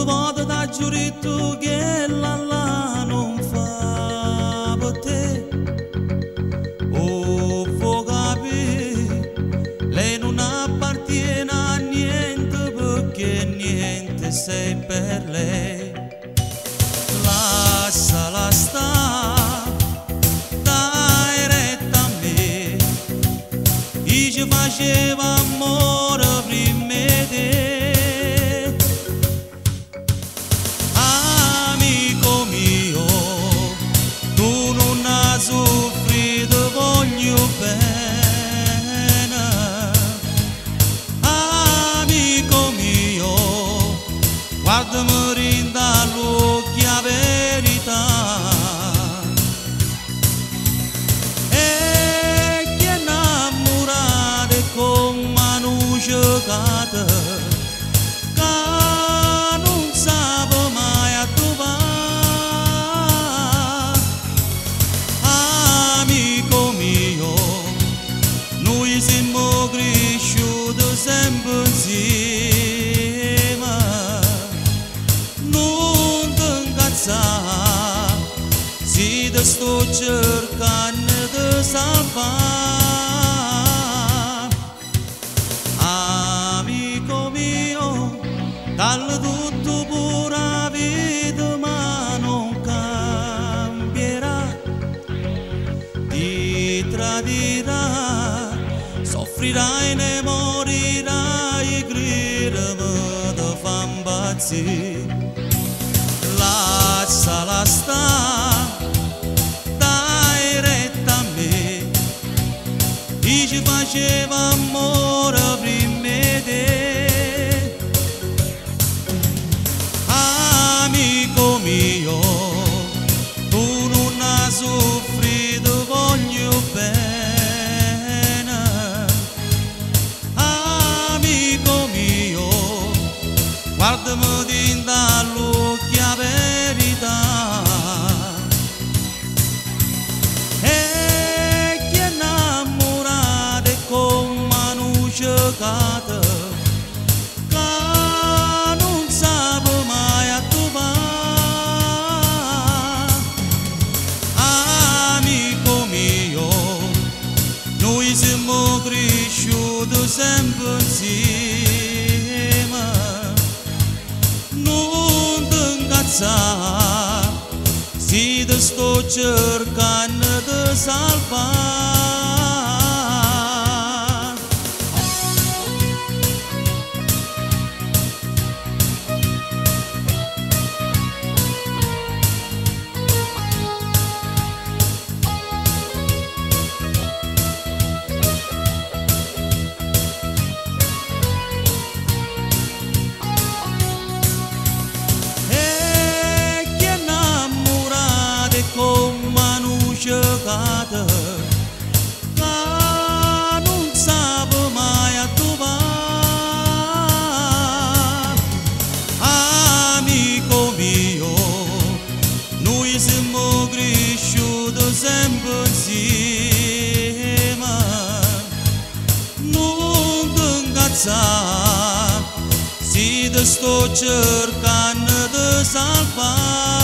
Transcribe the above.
volta da giurito che la non fa per te. Oh, può capire, lei non appartiene a niente perché niente sei per lei. Lasciala stare, dai retta a me, io ci facevo amore prima di te. Amico mio, tu non hai soffrito, voglio bene. Amico mio, guardami dall'occhio a verità. E che innamorate con mano giocata, che non sape mai a trovare. Amico mio, noi siamo cresciuti sempre insieme. Non ti incazzare, se ti sto cercando di salvare. Amico mio, dalle tutto pure la vita ma non cambierà. Ti tradirà, soffrirai, ne morirai, gridami ti fa impazzire. Lasciala stare, dai retta a me, io ci facevo amore prima di te. Amico mio, tu non hai soffrito, voglio bene. Amico mio, guardami dall'occhio a verità. E che innamorate con mano giocata, che non sape mai a trovare. Amico mio, noi siamo cresciuti sempre insieme. Non ti incazzare, se ti sto cercando di salvare. Con mano giocata, che non sape mai a trovare. Amico mio, noi siamo cresciuti sempre insieme. Non ti incazzare, se ti sto cercando di salvare.